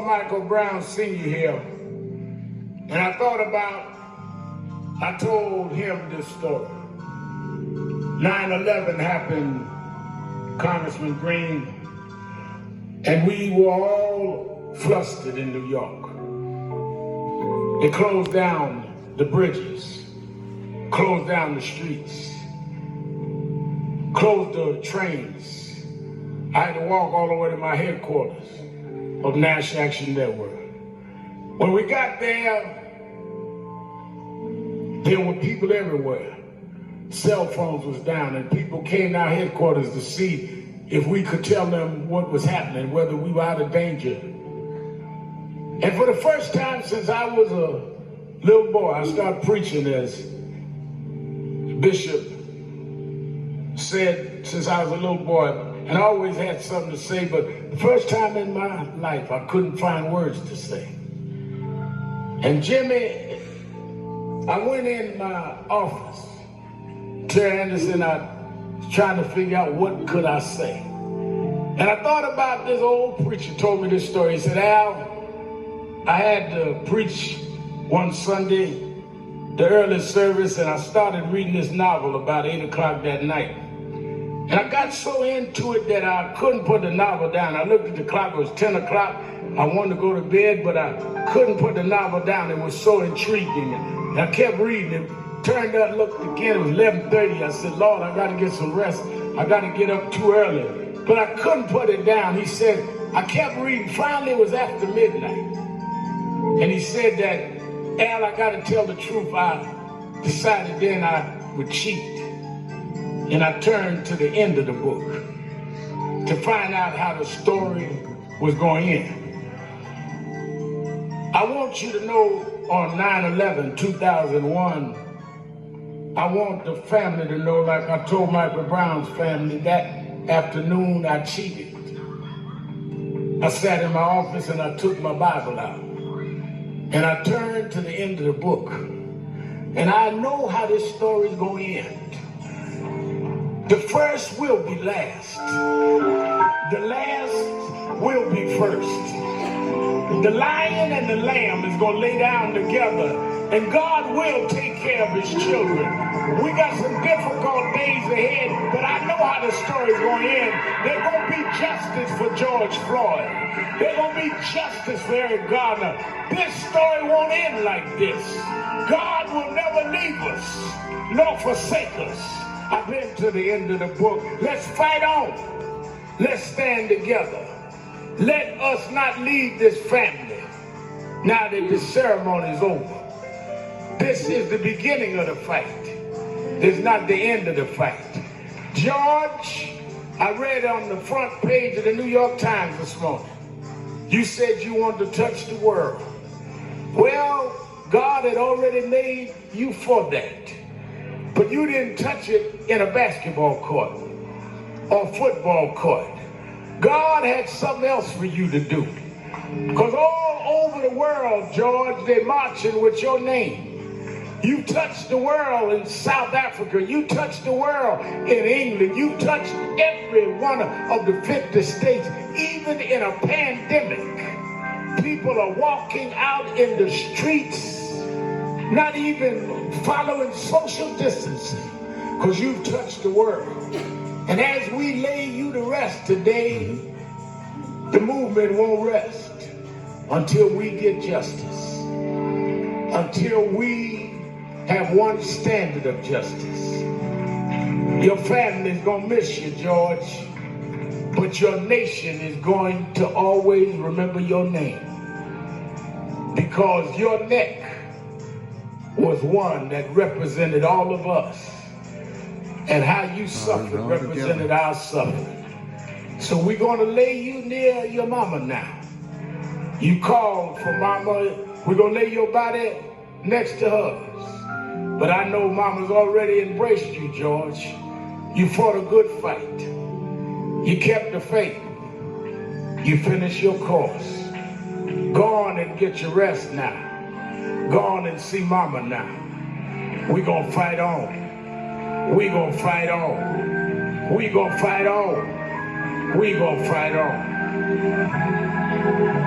Michael Brown Sr. here, and I told him this story. 9/11 happened, Congressman Green, and we were all flustered in New York. They closed down the bridges, closed down the streets, closed the trains. I had to walk all the way to my headquarters of National Action Network. When we got there were people everywhere. Cell phones was down, and people came to our headquarters to see if we could tell them what was happening, whether we were out of danger. And for the first time since I was a little boy, I started preaching, as Bishop said, since I was a little boy, and I always had something to say, but the first time in my life, I couldn't find words to say. And Jimmy, I went in my office, Terry Anderson, I was trying to figure out what could I say. And I thought about this old preacher told me this story. He said, Al, I had to preach one Sunday, the early service, and I started reading this novel about 8 o'clock that night. And I got so into it that I couldn't put the novel down. I looked at the clock, it was 10 o'clock. I wanted to go to bed, but I couldn't put the novel down. It was so intriguing. And I kept reading it. Turned out, looked again, it was 11:30. I said, Lord, I got to get some rest. I got to get up too early. But I couldn't put it down. He said, I kept reading. Finally, it was after midnight. And he said that, Al, I got to tell the truth. I decided then I would cheat. And I turned to the end of the book to find out how the story was going in. I want you to know on 9/11, 2001, I want the family to know, like I told Michael Brown's family, that afternoon I cheated. I sat in my office and I took my Bible out. And I turned to the end of the book. And I know how this story is going to end. The first will be last. The last will be first. The lion and the lamb is going to lay down together, and God will take care of his children. We got some difficult days ahead, but I know how the story is going to end. There's going to be justice for George Floyd. There's going to be justice for Eric Garner. This story won't end like this. God will never leave us nor forsake us. I've been to the end of the book. Let's fight on. Let's stand together. Let us not leave this family now that the ceremony is over. This is the beginning of the fight. This is not the end of the fight. George, I read on the front page of the New York Times this morning. You said you wanted to touch the world. Well, God had already made you for that. But you didn't touch it in a basketball court or football court. God had something else for you to do. Because all over the world, George, they're marching with your name. You touched the world in South Africa. You touched the world in England. You touched every one of the 50 states. Even in a pandemic, people are walking out in the streets, not even following social distancing, because you've touched the world. And as we lay you to rest today, the movement won't rest until we get justice, until we have one standard of justice. Your family is going to miss you, George, but your nation is going to always remember your name, because your neck was one that represented all of us, and how you suffered represented our suffering. So we're going to lay you near your mama now. You called for mama. We're going to lay your body next to hers. But I know mama's already embraced you, George. You fought a good fight. You kept the faith. You finished your course. Go on and get your rest now. Go on and see mama now. We're going to fight on. We're going to fight on. We're going to fight on. We're going to fight on.